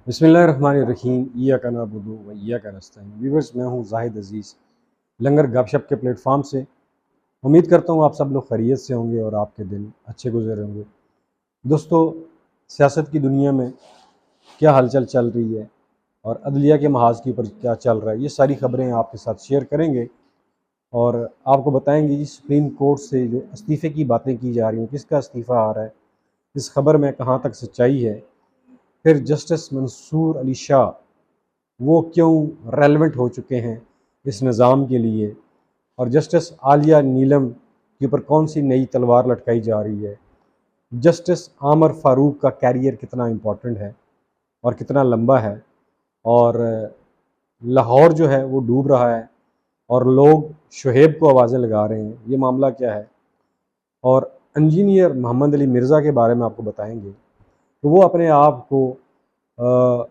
बिस्मिल्लाहिर्रहमानिर्रहीम इय्याका नअबुदु व इय्याका नस्तईन। व्यूअर्स, मैं हूँ जाहिद अज़ीज़ लंगर गपशप के प्लेटफॉर्म से। उम्मीद करता हूँ आप सब लोग खैरियत से होंगे और आपके दिन अच्छे गुजरे होंगे। दोस्तों, सियासत की दुनिया में क्या हलचल चल रही है और अदलिया के महाज के ऊपर क्या चल रहा है, ये सारी खबरें आपके साथ शेयर करेंगे और आपको बताएंगे कि सुप्रीम कोर्ट से जो इस्तीफ़े की बातें की जा रही हैं, किसका इस्तीफ़ा आ रहा है, इस खबर में कहाँ तक सच्चाई है। फिर जस्टिस मंसूर अली शाह वो क्यों रेलेवेंट हो चुके हैं इस निज़ाम के लिए, और जस्टिस आलिया नीलम के ऊपर कौन सी नई तलवार लटकाई जा रही है। जस्टिस आमर फ़ारूक का कैरियर कितना इम्पोर्टेंट है और कितना लंबा है, और लाहौर जो है वो डूब रहा है और लोग शुहेब को आवाज़ें लगा रहे हैं, ये मामला क्या है। और इंजीनियर मोहम्मद अली मिर्ज़ा के बारे में आपको बताएंगे तो वो अपने आप को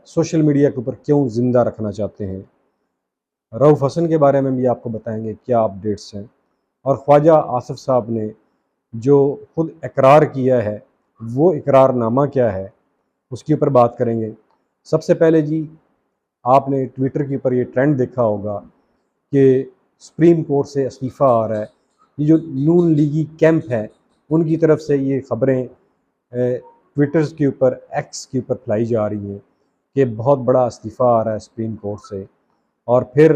सोशल मीडिया के ऊपर क्यों ज़िंदा रखना चाहते हैं। रऊफ़ हसन के बारे में भी आपको बताएंगे क्या अपडेट्स हैं, और ख्वाजा आसिफ साहब ने जो खुद इकरार किया है वो इकरारनामा क्या है, उसके ऊपर बात करेंगे। सबसे पहले जी, आपने ट्विटर के ऊपर ये ट्रेंड देखा होगा कि सुप्रीम कोर्ट से इस्तीफ़ा आ रहा है। ये जो नून लीगी कैंप है उनकी तरफ से ये खबरें ट्विटर्स के ऊपर, एक्स के ऊपर फैलाई जा रही हैं कि बहुत बड़ा इस्तीफ़ा आ रहा है सुप्रीम कोर्ट से। और फिर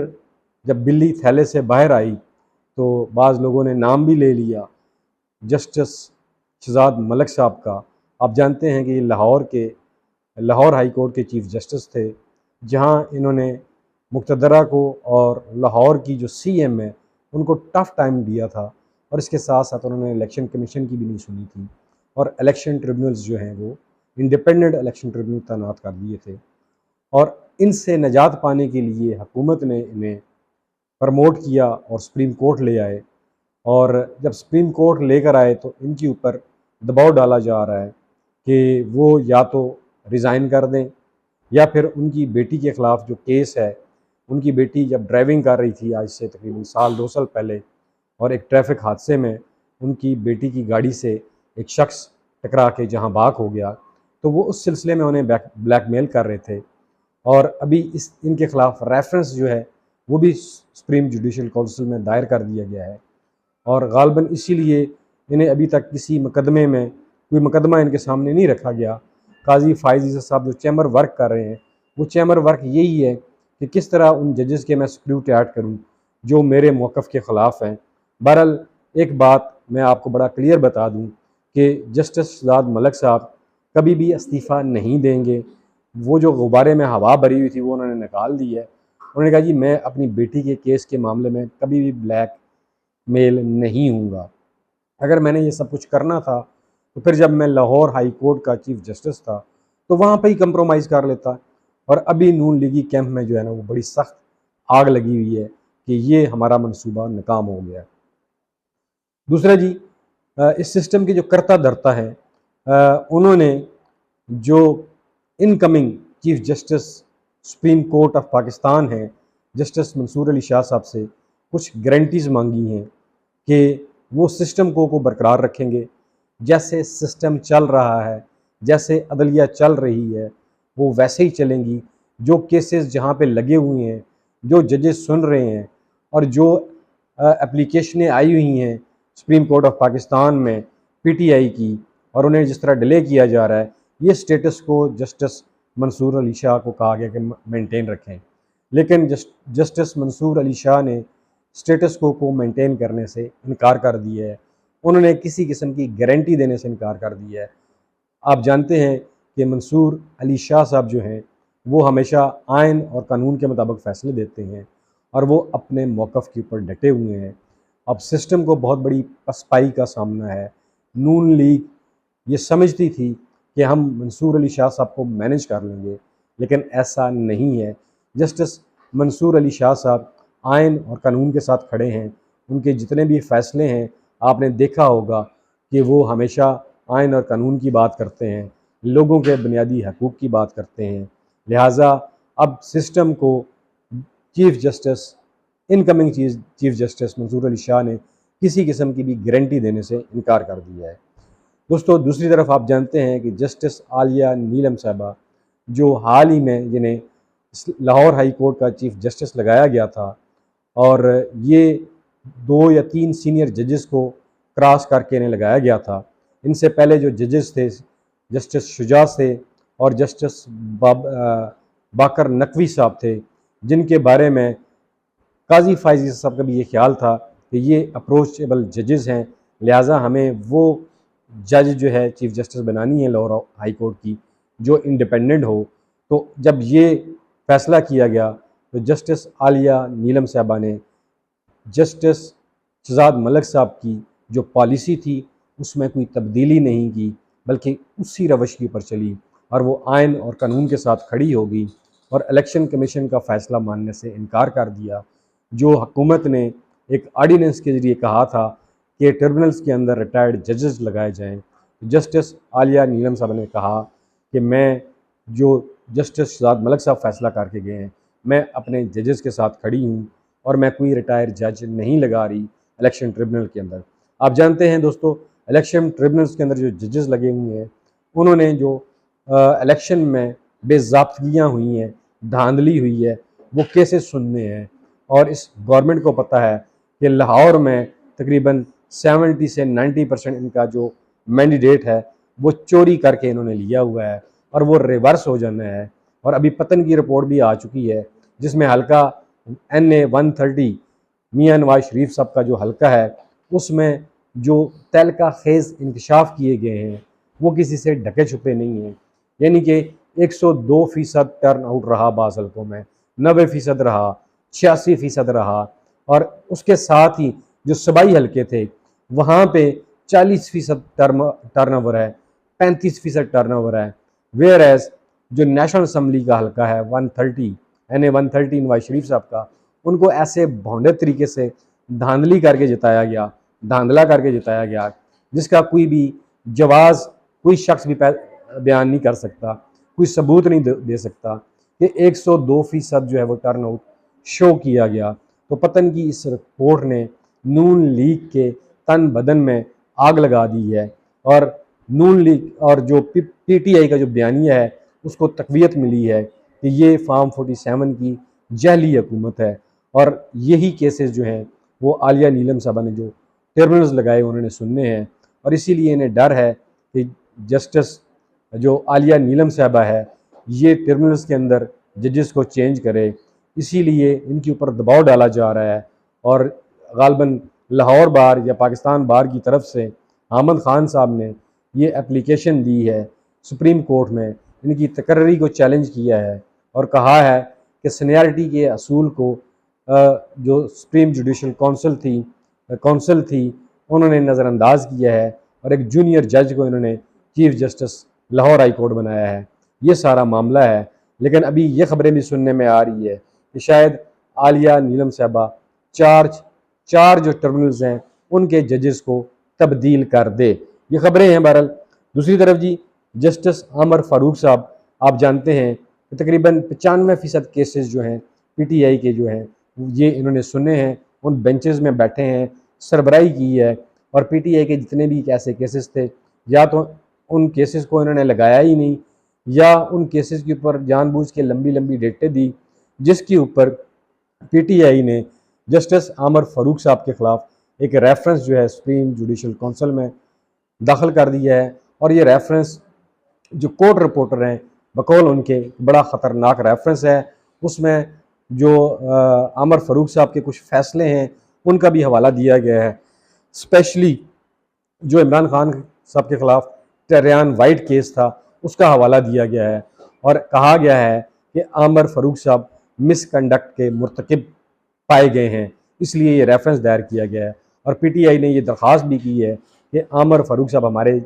जब बिल्ली थैले से बाहर आई तो बाज़ लोगों ने नाम भी ले लिया जस्टिस शहजाद मलिक साहब का। आप जानते हैं कि ये लाहौर हाई कोर्ट के चीफ़ जस्टिस थे, जहां इन्होंने मुक़तदरा को और लाहौर की जो सीएम है उनको टफ़ टाइम दिया था, और इसके साथ साथ उन्होंने इलेक्शन कमीशन की भी नहीं सुनी थी, और इलेक्शन ट्रिब्यूनल्स जो हैं वो इंडिपेंडेंट इलेक्शन ट्रिब्यूनल तैनात कर दिए थे। और इनसे निजात पाने के लिए हुकूमत ने इन्हें प्रमोट किया और सुप्रीम कोर्ट ले आए, और जब सुप्रीम कोर्ट लेकर आए तो इनके ऊपर दबाव डाला जा रहा है कि वो या तो रिज़ाइन कर दें या फिर उनकी बेटी के ख़िलाफ़ जो केस है, उनकी बेटी जब ड्राइविंग कर रही थी आज से तकरीबन साल 2 साल पहले, और एक ट्रैफिक हादसे में उनकी बेटी की गाड़ी से एक शख्स टकरा के जहां बाग हो गया, तो वो उस सिलसिले में उन्हें ब्लैकमेल कर रहे थे। और अभी इस इनके ख़िलाफ़ रेफरेंस जो है वो भी सुप्रीम जुडिशल काउंसिल में दायर कर दिया गया है, और गालबन इसीलिए इन्हें अभी तक किसी मुकदमे में कोई मुकदमा इनके सामने नहीं रखा गया। काजी फायज़ साहब जो चैम्बर वर्क कर रहे हैं, वो चैम्बर वर्क यही है कि किस तरह उन जजेस के मैं स्क्रूट ऐड करूँ जो मेरे मौक़िफ़ के ख़िलाफ़ हैं। बहरहाल, एक बात मैं आपको बड़ा क्लियर बता दूँ कि जस्टिस शहजाद मलिक साहब कभी भी इस्तीफ़ा नहीं देंगे। वो जो गुब्बारे में हवा भरी हुई थी वो उन्होंने निकाल दी है। उन्होंने कहा जी, मैं अपनी बेटी के केस के मामले में कभी भी ब्लैक मेल नहीं हूँगा। अगर मैंने ये सब कुछ करना था तो फिर जब मैं लाहौर हाई कोर्ट का चीफ जस्टिस था तो वहाँ पर ही कंप्रोमाइज़ कर लेता। और अभी नून लीगी कैंप में जो है ना वो बड़ी सख्त आग लगी हुई है कि ये हमारा मनसूबा नाकाम हो गया। दूसरा जी, इस सिस्टम के जो कर्ता धर्ता हैं, उन्होंने जो incoming chief justice supreme court of Pakistan हैं जस्टिस मंसूर अली शाह साहब से कुछ गारंटीज़ मांगी हैं कि वो सिस्टम को बरकरार रखेंगे। जैसे सिस्टम चल रहा है, जैसे अदलिया चल रही है, वो वैसे ही चलेंगी। जो केसेस जहाँ पे लगे हुए हैं, जो जजेस सुन रहे हैं, और जो एप्लीकेशनें आई हुई हैं सुप्रीम कोर्ट ऑफ पाकिस्तान में पीटीआई की, और उन्हें जिस तरह डिले किया जा रहा है, ये स्टेटस को जस्टिस मंसूर अली शाह को कहा गया कि मेंटेन रखें। लेकिन जस्टिस मंसूर अली शाह ने स्टेटस को मेंटेन करने से इनकार कर दिया है। उन्होंने किसी किस्म की गारंटी देने से इनकार कर दिया है। आप जानते हैं कि मंसूर अली शाह साहब जो हैं वो हमेशा आइन और कानून के मुताबिक फ़ैसले देते हैं, और वो अपने मौक़िफ़ के ऊपर डटे हुए हैं। अब सिस्टम को बहुत बड़ी पसपाई का सामना है। नून लीग ये समझती थी कि हम मंसूर अली शाह साहब को मैनेज कर लेंगे, लेकिन ऐसा नहीं है। जस्टिस मंसूर अली शाह साहब आइन और कानून के साथ खड़े हैं। उनके जितने भी फ़ैसले हैं आपने देखा होगा कि वो हमेशा आइन और कानून की बात करते हैं, लोगों के बुनियादी हकूक़ की बात करते हैं। लिहाजा अब सिस्टम को chief justice, incoming chief justice Mansoor Ali Shah ने किसी किस्म की भी गारंटी देने से इनकार कर दिया है। दोस्तों, दूसरी तरफ आप जानते हैं कि जस्टिस आलिया नीलम साहबा जो हाल ही में जिन्हें लाहौर हाई कोर्ट का चीफ जस्टिस लगाया गया था, और ये 2 या 3 सीनियर जजेस को क्रॉस करके इन्हें लगाया गया था। इनसे पहले जो जजेस थे, जस्टिस शुजा से और जस्टिस बाकर नकवी साहब थे, जिनके बारे में काजी फायजी साहब का भी ये ख्याल था कि ये अप्रोचेबल जजेस हैं, लिहाजा हमें वो जज जो है चीफ जस्टिस बनानी है लाहौर हाई कोर्ट की जो इंडिपेंडेंट हो। तो जब ये फैसला किया गया तो जस्टिस आलिया नीलम साहबा ने जस्टिस शहजाद मलिक साहब की जो पॉलिसी थी उसमें कोई तब्दीली नहीं की, बल्कि उसी रवश के ऊपर चली और वो आइन और कानून के साथ खड़ी हो गई और इलेक्शन कमीशन का फ़ैसला मानने से इनकार कर दिया। जो हुकूमत ने एक आर्डीनेंस के ज़रिए कहा था कि ट्रिब्यूनल्स के अंदर रिटायर्ड जजेस लगाए जाएँ, जस्टिस आलिया नीलम साहब ने कहा कि मैं जो जस्टिस शहजाद मलिक साहब फैसला करके गए हैं, मैं अपने जजेस के साथ खड़ी हूँ और मैं कोई रिटायर्ड जज नहीं लगा रही इलेक्शन ट्रिब्यूनल के अंदर। आप जानते हैं दोस्तों, इलेक्शन ट्रिब्यूनल्स के अंदर जो जजेस लगे हुए हैं, उन्होंने जो इलेक्शन में बेज़ाब्तगियाँ हुई हैं, धांधली हुई है, वो केसेस सुनने हैं। और इस गवर्नमेंट को पता है कि लाहौर में तकरीबन 70 से 90% इनका जो मैंडेट है वो चोरी करके इन्होंने लिया हुआ है और वो रिवर्स हो जाना है। और अभी पतन की रिपोर्ट भी आ चुकी है जिसमें हल्का NA 130 मियां नवाज शरीफ साहब का जो हल्का है उसमें जो तहलका खेज इंकशाफ किए गए हैं वो किसी से ढके छुपे नहीं हैं। यानी कि 102% टर्न आउट रहा बाज़ हल्कों में, 90% रहा, 86% रहा, और उसके साथ ही जो सूबाई हल्के थे वहाँ पे 40% टर्न ओवर है, 35% टर्न ओवर है। वेयर एज जो नेशनल असम्बली का हल्का है 130 NA 130 नवाज शरीफ साहब का, उनको ऐसे भौंडे तरीके से धांधली करके जिताया गया, धांधला करके जिताया गया जिसका कोई भी जवाज़ कोई शख्स भी बयान नहीं कर सकता, कोई सबूत नहीं दे सकता कि 102% जो है वो टर्न आउट शो किया गया। तो पतन की इस रिपोर्ट ने नून लीग के तन बदन में आग लगा दी है और नून लीग और जो PTI का जो बयानिया है उसको तक़वियत मिली है कि ये फार्म 47 की जहली हुकूमत है। और यही केसेस जो हैं वो आलिया नीलम साहबा ने जो ट्रिब्यूनल्स लगाए उन्होंने सुनने हैं, और इसीलिए इन्हें डर है कि जस्टिस जो आलिया नीलम साहबा है ये ट्रिब्यूनल्स के अंदर जजेस को चेंज करे, इसीलिए इनके ऊपर दबाव डाला जा रहा है। और गालबन लाहौर बार या पाकिस्तान बार की तरफ से अहमद ख़ान साहब ने ये एप्लीकेशन दी है सुप्रीम कोर्ट में, इनकी तकर्री को चैलेंज किया है और कहा है कि सीनियरिटी के असूल को जो सुप्रीम जुडिशल काउंसिल थी उन्होंने नज़रअंदाज किया है और एक जूनियर जज को इन्होंने chief justice Lahore high court बनाया है। ये सारा मामला है। लेकिन अभी ये खबरें भी सुनने में आ रही है कि शायद आलिया नीलम साहबा चार जो ट्रिब्यूनल्स हैं उनके जजेस को तब्दील कर दे। ये खबरें हैं। बहरहाल दूसरी तरफ जी जस्टिस आमर फारूक साहब, आप जानते हैं कि तकरीबन 95% केसेस जो हैं PTI के जो हैं ये इन्होंने सुने हैं, उन बेंचेस में बैठे हैं, सरबराही की है। और PTI के जितने भी ऐसे केसेस थे या तो उन केसेस को इन्होंने लगाया ही नहीं या उन केसेस के ऊपर जानबूझ के लंबी लंबी डेटें दी, जिसके ऊपर PTI ने जस्टिस आमर फारूक साहब के ख़िलाफ़ एक रेफरेंस जो है सुप्रीम जुडिशल काउंसिल में दाखिल कर दिया है। और ये रेफरेंस जो कोर्ट रिपोर्टर हैं बकौल उनके बड़ा ख़तरनाक रेफरेंस है। उसमें जो आमर फारूक साहब के कुछ फ़ैसले हैं उनका भी हवाला दिया गया है, स्पेशली जो इमरान खान साहब के ख़िलाफ़ टेरियान वाइट केस था उसका हवाला दिया गया है और कहा गया है कि आमर फारूक साहब मिसकंडक्ट के मुर्तकिब पाए गए हैं, इसलिए ये रेफरेंस दायर किया गया है। और PTI ने ये दरख्वास्त भी की है कि आमर फारूक साहब हमारे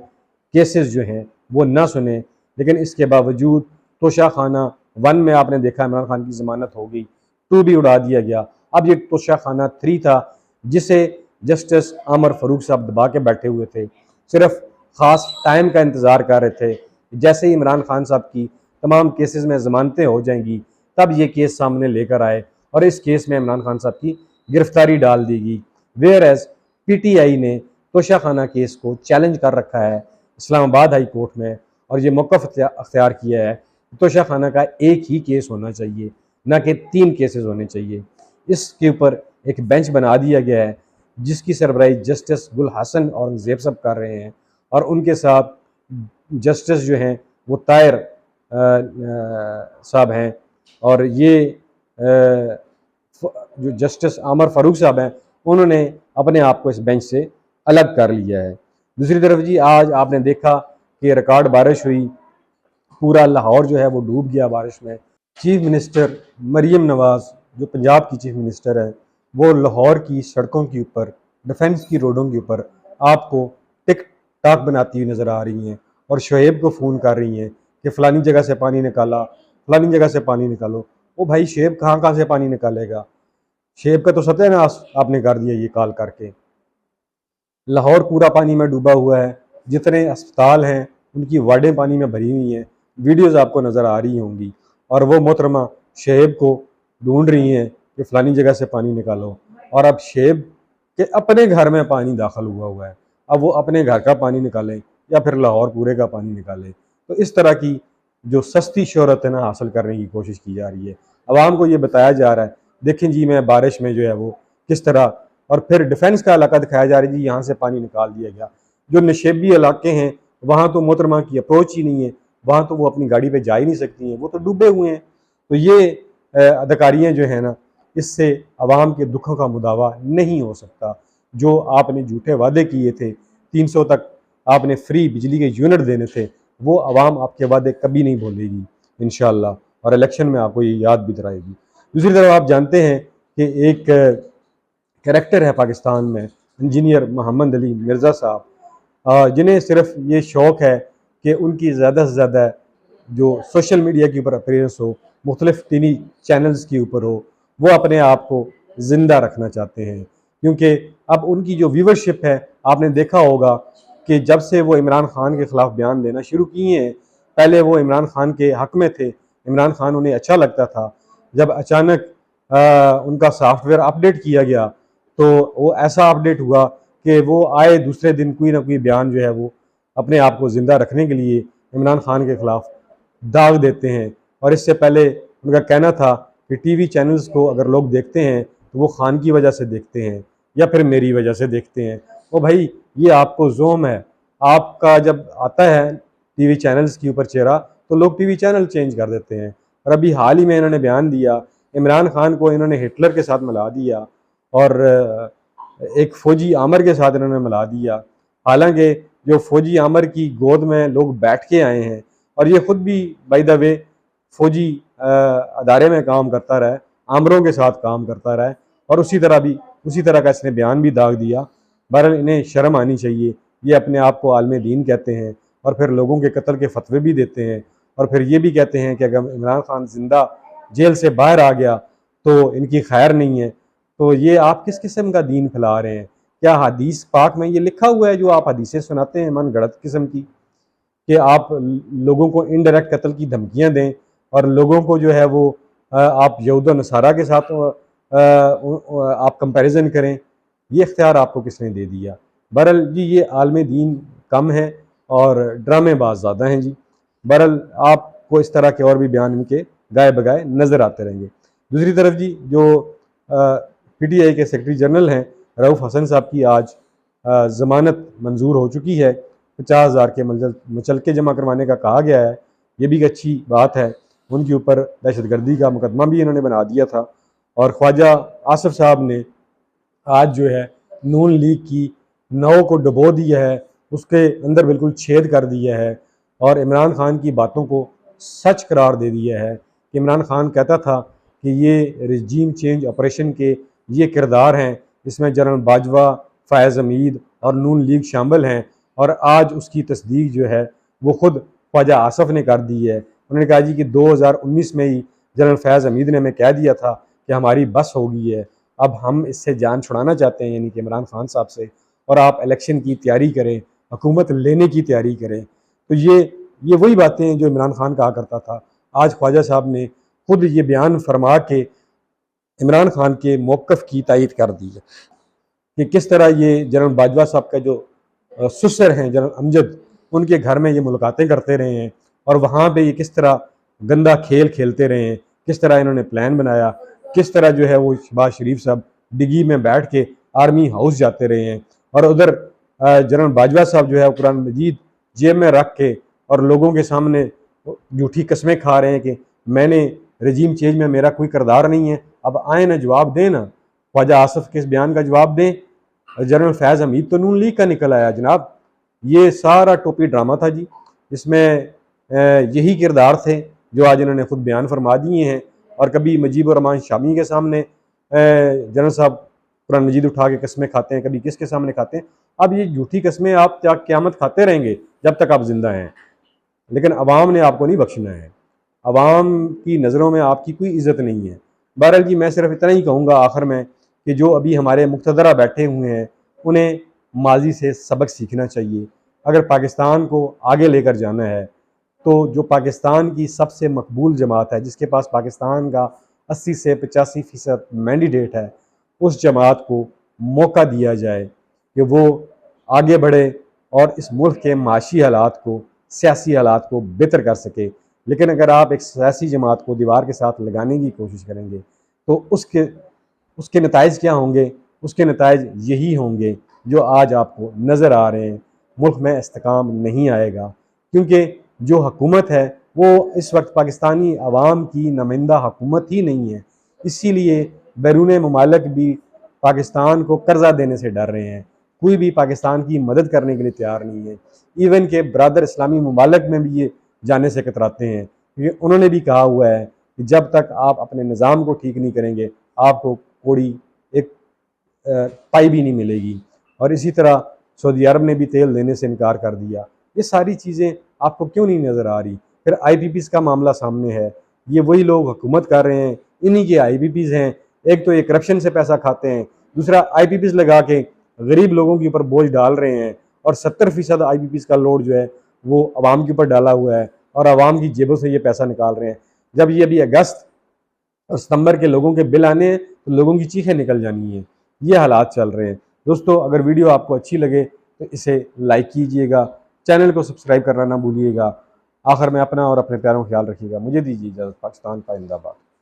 केसेस जो हैं वो ना सुने। लेकिन इसके बावजूद तोशा खाना 1 में आपने देखा इमरान खान की ज़मानत हो गई, 2 भी उड़ा दिया गया। अब ये तोशा खाना 3 था जिसे जस्टिस आमर फारूक साहब दबा के बैठे हुए थे, सिर्फ ख़ास टाइम का इंतज़ार कर रहे थे। जैसे ही इमरान खान साहब की तमाम केसेस में ज़मानतें हो जाएंगी तब ये केस सामने लेकर आए और इस केस में इमरान खान साहब की गिरफ्तारी डाल दी गई। वेयर एज PTI ने तोशा खाना केस को चैलेंज कर रखा है इस्लामाबाद हाई कोर्ट में और ये मौक़िफ़ अख्तियार किया है तोशा खाना का एक ही केस होना चाहिए, ना कि 3 केसेस होने चाहिए। इसके ऊपर एक बेंच बना दिया गया है जिसकी सरबराही जस्टिस गुल हसन औरंगजेब साहब कर रहे हैं, और उनके साथ जस्टिस जो हैं वो ताहिर साहब हैं, और ये जो जस्टिस आमर फारूक साहब हैं उन्होंने अपने आप को इस बेंच से अलग कर लिया है। दूसरी तरफ जी आज आपने देखा कि रिकॉर्ड बारिश हुई, पूरा लाहौर जो है वो डूब गया बारिश में। चीफ मिनिस्टर मरीम नवाज़ जो पंजाब की चीफ मिनिस्टर है वो लाहौर की सड़कों के ऊपर, डिफेंस की रोडों के ऊपर आपको टिक टाक बनाती हुई नज़र आ रही हैं और शुएब को फ़ोन कर रही हैं कि फ़लानी जगह से पानी निकाला, फ़लानी जगह से पानी निकालो। वो भाई शुएब कहाँ कहाँ से पानी निकालेगा? शुएब का तो सत्यानाश आपने कर दिया ये कॉल करके। लाहौर पूरा पानी में डूबा हुआ है, जितने अस्पताल हैं उनकी वार्डें पानी में भरी हुई हैं, वीडियोस आपको नज़र आ रही होंगी, और वो मोहतरमा शुएब को ढूंढ रही हैं कि फ़लानी जगह से पानी निकालो। और अब शुएब के अपने घर में पानी दाखिल हुआ है, अब वो अपने घर का पानी निकालें या फिर लाहौर पूरे का पानी निकालें। तो इस तरह की जो सस्ती शोहरत है ना हासिल करने की कोशिश की जा रही है। आवाम को ये बताया जा रहा है देखें जी मैं बारिश में जो है वो किस तरह, और फिर डिफेंस का इलाका दिखाया जा रहा है जी यहाँ से पानी निकाल दिया गया। जो नशेबी इलाके हैं वहाँ तो मोहतरमा की अप्रोच ही नहीं है, वहाँ तो वो अपनी गाड़ी पे जा ही नहीं सकती हैं, वो तो डूबे हुए हैं। तो ये अदाकारियाँ जो है ना, इससे आवाम के दुखों का मुदावा नहीं हो सकता। जो आपने झूठे वादे किए थे, 300 तक आपने फ्री बिजली के यूनिट देने थे, वो आवाम आपके वादे कभी नहीं भूलेगी इंशाअल्लाह, और इलेक्शन में आपको ये याद भी दिलाएगी। दूसरी तरफ आप जानते हैं कि एक कैरेक्टर है पाकिस्तान में, इंजीनियर मोहम्मद अली मिर्ज़ा साहब, जिन्हें सिर्फ ये शौक़ है कि उनकी ज़्यादा से ज़्यादा जो सोशल मीडिया के ऊपर अपीयरेंस हो, मुख्तलिफ टीवी चैनल्स के ऊपर हो, वो अपने आप को ज़िंदा रखना चाहते हैं। क्योंकि अब उनकी जो व्यूवरशिप है आपने देखा होगा कि जब से वो इमरान खान के ख़िलाफ़ बयान देना शुरू किए हैं, पहले वो इमरान खान के हक़ में थे, इमरान खान उन्हें अच्छा लगता था। जब अचानक उनका सॉफ्टवेयर अपडेट किया गया तो वो ऐसा अपडेट हुआ कि वो आए दूसरे दिन कोई ना कोई बयान जो है वो अपने आप को ज़िंदा रखने के लिए इमरान खान के ख़िलाफ़ दाग देते हैं। और इससे पहले उनका कहना था कि टीवी चैनल्स को अगर लोग देखते हैं तो वो खान की वजह से देखते हैं या फिर मेरी वजह से देखते हैं। वो भाई ये आपको ज़ोम है, आपका जब आता है टीवी चैनल्स के ऊपर चेहरा तो लोग टीवी चैनल चेंज कर देते हैं। और अभी हाल ही में इन्होंने बयान दिया, इमरान खान को इन्होंने हिटलर के साथ मिला दिया और एक फ़ौजी आमर के साथ इन्होंने मिला दिया। हालांकि जो फ़ौजी आमर की गोद में लोग बैठ के आए हैं, और ये ख़ुद भी बाय द वे फ़ौजी अदारे में काम करता रहा, आमरों के साथ काम करता रहा, और उसी तरह का इसने बयान भी दाग दिया। बहरहाल इन्हें शर्म आनी चाहिए, ये अपने आप को आलम दीन कहते हैं और फिर लोगों के कत्ल के फतवे भी देते हैं, और फिर ये भी कहते हैं कि अगर इमरान खान जिंदा जेल से बाहर आ गया तो इनकी खैर नहीं है। तो ये आप किस किस्म का दीन फैला रहे हैं? क्या हदीस पाक में ये लिखा हुआ है जो आप हदीसें सुनाते हैं मन गढ़ंत किस्म की, कि आप लोगों को इनडायरेक्ट कत्ल की धमकियां दें और लोगों को जो है वो आप यहूद नसारा के साथ आप कंपैरिजन करें? ये इख्तियार आपको किसने दे दिया? बहरहाल जी ये आलम दीन कम है और ड्रामेबाज ज़्यादा हैं जी। बहरहाल आपको इस तरह के और भी बयान इनके गाए बगाए नज़र आते रहेंगे। दूसरी तरफ जी जो PTI के सेक्रेटरी जनरल हैं रऊफ़ हसन साहब की आज ज़मानत मंजूर हो चुकी है, 50,000 के मचलके जमा करवाने का कहा गया है, ये भी एक अच्छी बात है। उनके ऊपर दहशतगर्दी का मुकदमा भी इन्होंने बना दिया था, और ख्वाजा आसिफ साहब ने आज जो है नून लीग की नाव को डुबो दिया है, उसके अंदर बिल्कुल छेद कर दिया है और इमरान खान की बातों को सच करार दे दिया है कि इमरान खान कहता था कि ये रिजीम चेंज ऑपरेशन के ये किरदार हैं, इसमें जनरल बाजवा, फ़ायज़ हमीद और नून लीग शामिल हैं, और आज उसकी तस्दीक जो है वो ख़ुद ख्वाजा आसिफ ने कर दी है। उन्होंने कहा जी कि 2019 में ही जनरल फ़ायज़ हमीद ने हमें कह दिया था कि हमारी बस हो गई है, अब हम इससे जान छुड़ाना चाहते हैं, यानी कि इमरान खान साहब से, और आप इलेक्शन की तैयारी करें, हुकूमत लेने की तैयारी करें। तो ये वही बातें हैं जो इमरान खान कहा करता था। आज ख्वाजा साहब ने खुद ये बयान फरमा के इमरान खान के मौक़िफ़ की तायीद कर दी है कि किस तरह ये जनरल बाजवा साहब का जो ससुर हैं जनरल अमजद, उनके घर में ये मुलाकातें करते रहे हैं और वहाँ पे ये किस तरह गंदा खेल खेलते रहे हैं, किस तरह इन्होंने प्लान बनाया, किस तरह जो है वो शहबाज शरीफ साहब डिग्गी में बैठ के आर्मी हाउस जाते रहे हैं, और उधर जनरल बाजवा साहब जो है कुरान मजीद जेब में रख के और लोगों के सामने झूठी कस्में खा रहे हैं कि मैंने रजीम चेंज में मेरा कोई किरदार नहीं है। अब आए ना, जवाब दें ना, ख्वाजा आसफ के इस बयान का जवाब दें। जनरल फैज़ हमीद तो नून लीग का निकल आया जनाब, ये सारा टोपी ड्रामा था जी। इसमें यही किरदार थे जो आज इन्होंने खुद बयान फरमा दिए हैं। और कभी मुजीबुर रहमान शामी के सामने जनरल साहब कुरान मजीद उठा के कस्में खाते हैं, कभी किसके सामने खाते हैं। अब ये झूठी कस्में आप क़यामत खाते रहेंगे जब तक आप जिंदा हैं, लेकिन अवाम ने आपको नहीं बख्शना है। अवाम की नज़रों में आपकी कोई इज़्ज़त नहीं है। बहरहाल जी, मैं सिर्फ इतना ही कहूँगा आखिर में कि जो अभी हमारे मुक़्तदरा बैठे हुए हैं उन्हें माजी से सबक सीखना चाहिए। अगर पाकिस्तान को आगे लेकर जाना है तो जो पाकिस्तान की सबसे मकबूल जमात है, जिसके पास पाकिस्तान का 80 से 85% मैंडेट है, उस जमात को मौका दिया जाए कि वो आगे बढ़े और इस मुल्क के माशी हालात को, सियासी हालात को बेहतर कर सके। लेकिन अगर आप एक सियासी जमात को दीवार के साथ लगाने की कोशिश करेंगे तो उसके नताइज क्या होंगे? उसके नताइज यही होंगे जो आज आपको नज़र आ रहे हैं। मुल्क में इस्तेकाम नहीं आएगा, क्योंकि जो हुकूमत है वो इस वक्त पाकिस्तानी अवाम की नुमाइंदा हुकूमत ही नहीं है। इसीलिए बैरून ममालिक भी पाकिस्तान को कर्जा देने से डर रहे हैं, कोई भी पाकिस्तान की मदद करने के लिए तैयार नहीं है। इवन के बरादर इस्लामी ममालिक में भी ये जाने से कतराते हैं, क्योंकि उन्होंने भी कहा हुआ है कि जब तक आप अपने निज़ाम को ठीक नहीं करेंगे आपको कोई एक पाई भी नहीं मिलेगी। और इसी तरह सऊदी अरब ने भी तेल देने से इनकार कर दिया। ये सारी चीज़ें आपको क्यों नहीं नज़र आ रही? फिर IPPs का मामला सामने है, ये वही लोग हुकूमत कर रहे हैं, इन्हीं के IPPs हैं। एक तो ये करप्शन से पैसा खाते हैं, दूसरा IPPs लगा के गरीब लोगों के ऊपर बोझ डाल रहे हैं, और 70% IPPs का लोड जो है वो आवाम के ऊपर डाला हुआ है और आवाम की जेबों से ये पैसा निकाल रहे हैं। जब ये अभी अगस्त और सितंबर के लोगों के बिल आने हैं तो लोगों की चीखें निकल जानी है। ये हालात चल रहे हैं। दोस्तों, अगर वीडियो आपको अच्छी लगे तो इसे लाइक कीजिएगा, चैनल को सब्सक्राइब करना ना भूलिएगा। आखिर में अपना और अपने प्यारों का ख्याल रखिएगा। मुझे दीजिए इजाज़त। पाकिस्तान का जिंदाबाद।